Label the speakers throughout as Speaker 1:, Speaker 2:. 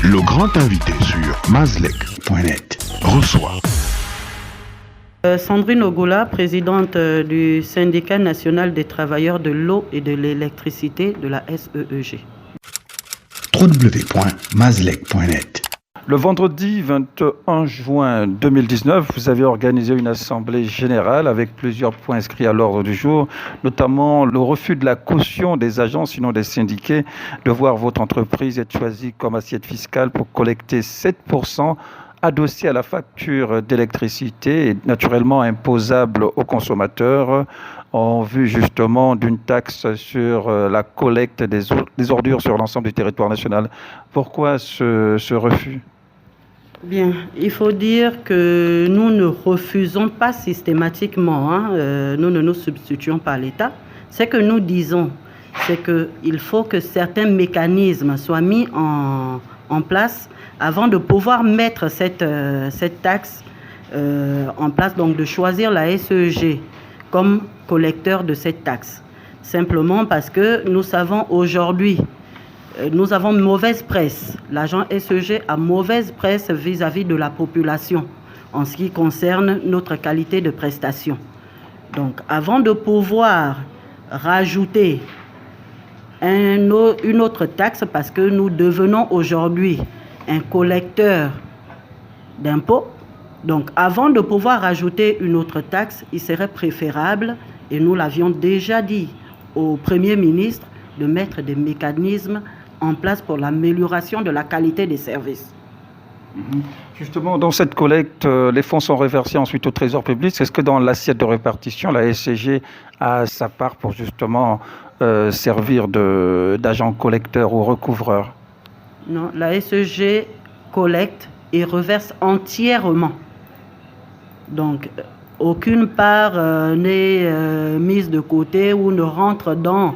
Speaker 1: Le grand invité sur mazlek.net reçoit
Speaker 2: Sandrine Ogola, présidente du syndicat national des travailleurs de l'eau et de l'électricité de la SEEG.
Speaker 1: www.mazlek.net.
Speaker 3: Le vendredi 21 juin 2019, vous avez organisé une assemblée générale avec plusieurs points inscrits à l'ordre du jour, notamment le refus de la caution des agents, sinon des syndiqués, de voir votre entreprise être choisie comme assiette fiscale pour collecter 7% adossé à la facture d'électricité et naturellement imposable aux consommateurs en vue justement d'une taxe sur la collecte des ordures sur l'ensemble du territoire national. Pourquoi ce refus ?
Speaker 2: Bien, il faut dire que nous ne refusons pas systématiquement, nous ne nous substituons pas à l'État. Ce que nous disons, c'est qu'il faut que certains mécanismes soient mis en place avant de pouvoir mettre cette taxe en place, donc de choisir la SEG comme collecteur de cette taxe. Simplement parce que nous savons aujourd'hui, nous avons mauvaise presse. L'agent SEG a mauvaise presse vis-à-vis de la population en ce qui concerne notre qualité de prestation. Donc, avant de pouvoir rajouter une autre taxe, parce que nous devenons aujourd'hui un collecteur d'impôts, donc avant de pouvoir rajouter une autre taxe, il serait préférable, et nous l'avions déjà dit au Premier ministre, de mettre des mécanismes en place pour l'amélioration de la qualité des services.
Speaker 3: Justement, dans cette collecte, les fonds sont reversés ensuite au Trésor public. Est-ce que dans l'assiette de répartition, la SCG a sa part pour justement servir d'agent collecteur ou recouvreur ?
Speaker 2: Non, la SCG collecte et reverse entièrement. Donc, aucune part n'est mise de côté ou ne rentre dans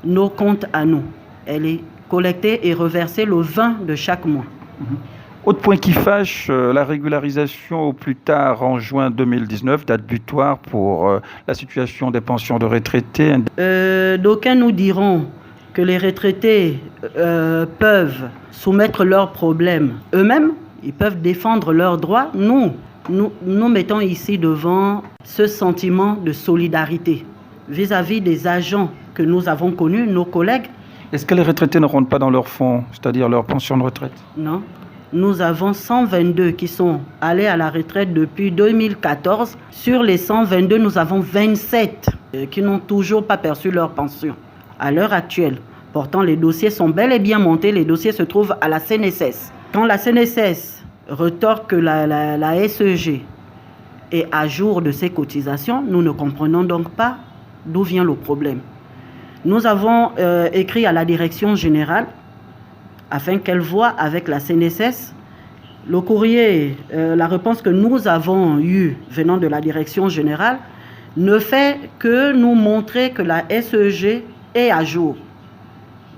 Speaker 2: nos comptes à nous. Elle est collectée et reversée le 20 de chaque mois.
Speaker 3: Autre point qui fâche, la régularisation au plus tard en juin 2019, date butoir pour la situation des pensions de retraités.
Speaker 2: D'aucuns nous diront que les retraités peuvent soumettre leurs problèmes eux-mêmes, ils peuvent défendre leurs droits. Nous mettons ici devant ce sentiment de solidarité vis-à-vis des agents que nous avons connus, nos collègues.
Speaker 3: Est-ce que les retraités ne rentrent pas dans leur fonds, c'est-à-dire leur pension de retraite ?
Speaker 2: Non. Nous avons 122 qui sont allés à la retraite depuis 2014. Sur les 122, nous avons 27 qui n'ont toujours pas perçu leur pension. À l'heure actuelle, pourtant les dossiers sont bel et bien montés, les dossiers se trouvent à la CNSS. Quand la CNSS retorque que la SEG est à jour de ses cotisations, nous ne comprenons donc pas d'où vient le problème. Nous avons écrit à la direction générale afin qu'elle voie avec la CNSS. Le courrier, la réponse que nous avons eue venant de la direction générale ne fait que nous montrer que la SEG est à jour.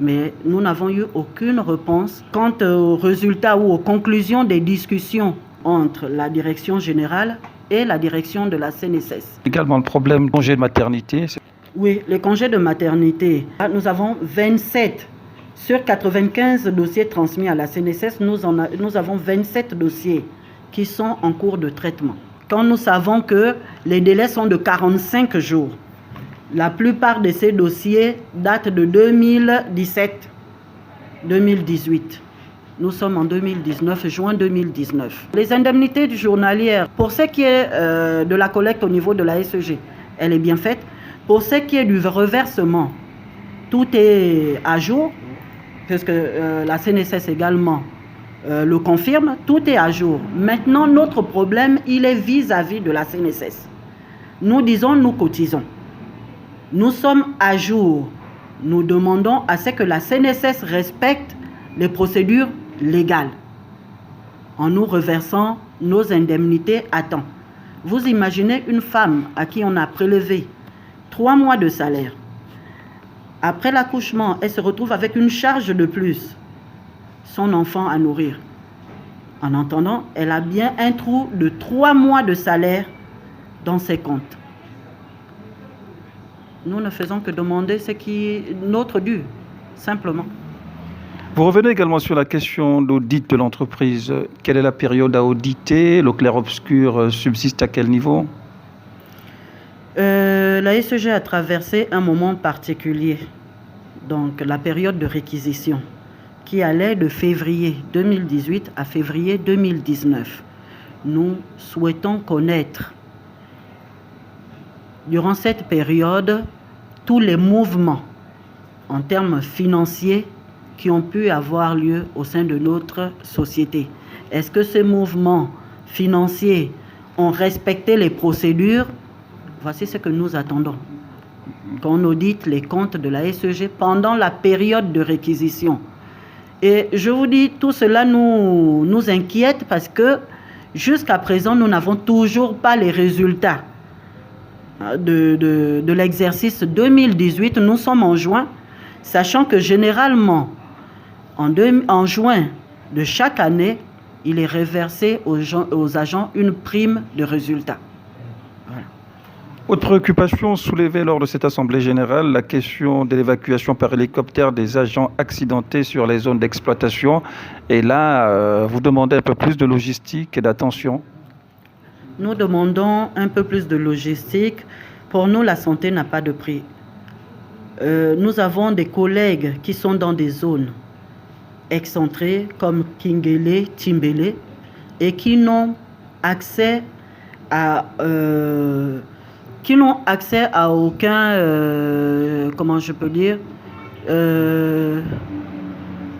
Speaker 2: Mais nous n'avons eu aucune réponse quant aux résultats ou aux conclusions des discussions entre la direction générale et la direction de la CNSS.
Speaker 3: Également le problème du congé de maternité.
Speaker 2: Oui, les congés de maternité. Nous avons 27. Sur 95 dossiers transmis à la CNSS, nous avons 27 dossiers qui sont en cours de traitement. Quand nous savons que les délais sont de 45 jours, la plupart de ces dossiers datent de 2017-2018. Nous sommes en 2019, juin 2019. Les indemnités journalières, pour ce qui est de la collecte au niveau de la SEG, elle est bien faite. Pour ce qui est du reversement, tout est à jour, puisque la CNSS également le confirme, tout est à jour. Maintenant, notre problème, il est vis-à-vis de la CNSS. Nous disons, nous cotisons. Nous sommes à jour. Nous demandons à ce que la CNSS respecte les procédures légales en nous reversant nos indemnités à temps. Vous imaginez une femme à qui on a prélevé 3 mois de salaire. Après l'accouchement, elle se retrouve avec une charge de plus, son enfant à nourrir. En attendant, elle a bien un trou de 3 mois de salaire dans ses comptes. Nous ne faisons que demander ce qui est notre dû, simplement.
Speaker 3: Vous revenez également sur la question d'audit de l'entreprise. Quelle est la période à auditer? Le clair-obscur subsiste à quel niveau?
Speaker 2: La SEG a traversé un moment particulier, donc la période de réquisition, qui allait de février 2018 à février 2019. Nous souhaitons connaître, durant cette période, tous les mouvements en termes financiers qui ont pu avoir lieu au sein de notre société. Est-ce que ces mouvements financiers ont respecté les procédures? Voici ce que nous attendons. Qu'on audite les comptes de la SEG pendant la période de réquisition. Et je vous dis, tout cela nous inquiète parce que jusqu'à présent, nous n'avons toujours pas les résultats de l'exercice 2018. Nous sommes en juin, sachant que généralement, en juin de chaque année, il est reversé aux agents une prime de résultat. Voilà.
Speaker 3: Autre préoccupation soulevée lors de cette Assemblée générale, la question de l'évacuation par hélicoptère des agents accidentés sur les zones d'exploitation. Et là, vous demandez un peu plus de logistique et d'attention.
Speaker 2: Nous demandons un peu plus de logistique. Pour nous, la santé n'a pas de prix. Nous avons des collègues qui sont dans des zones excentrées comme Kingele, Timbele, et qui n'ont accès à aucun, comment je peux dire,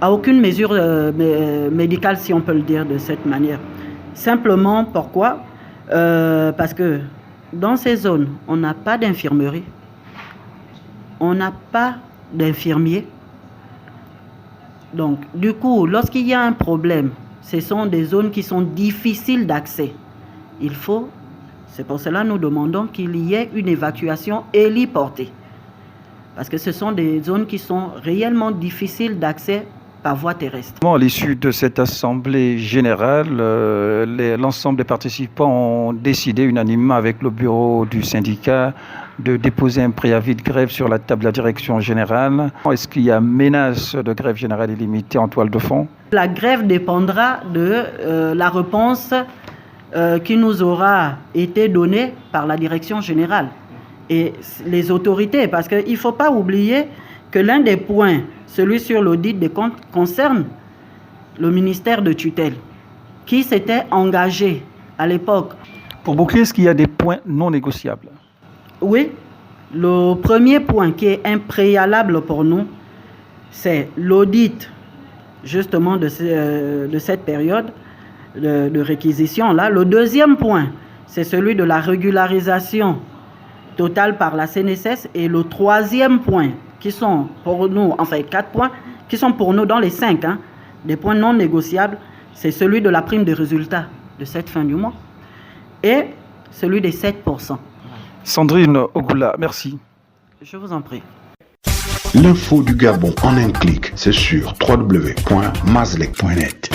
Speaker 2: à aucune mesure médicale, si on peut le dire de cette manière. Simplement, pourquoi? Parce que dans ces zones, on n'a pas d'infirmerie, on n'a pas d'infirmiers. Donc, du coup, lorsqu'il y a un problème, ce sont des zones qui sont difficiles d'accès. C'est pour cela que nous demandons qu'il y ait une évacuation héliportée. Parce que ce sont des zones qui sont réellement difficiles d'accès par voie terrestre.
Speaker 3: À l'issue de cette Assemblée générale, l'ensemble des participants ont décidé unanimement avec le bureau du syndicat de déposer un préavis de grève sur la table de la direction générale. Est-ce qu'il y a menace de grève générale illimitée en toile de fond? La
Speaker 2: grève dépendra de la réponse qui nous aura été donnée par la direction générale et les autorités. Parce qu'il ne faut pas oublier que l'un des points, celui sur l'audit des comptes, concerne le ministère de tutelle, qui s'était engagé à l'époque.
Speaker 3: Pour boucler, est-ce qu'il y a des points non négociables?
Speaker 2: Oui, le premier point qui est impréalable pour nous, c'est l'audit justement de cette période de réquisition. Là. Le deuxième point, c'est celui de la régularisation totale par la CNSS. Et le troisième point, qui sont pour nous, enfin 4 points, qui sont pour nous dans les 5, des points non négociables, c'est celui de la prime de résultat de cette fin du mois et celui des 7%.
Speaker 3: Sandrine Ogoula, merci.
Speaker 2: Je vous en prie.
Speaker 1: L'info du Gabon en un clic, c'est sur www.mazlek.net.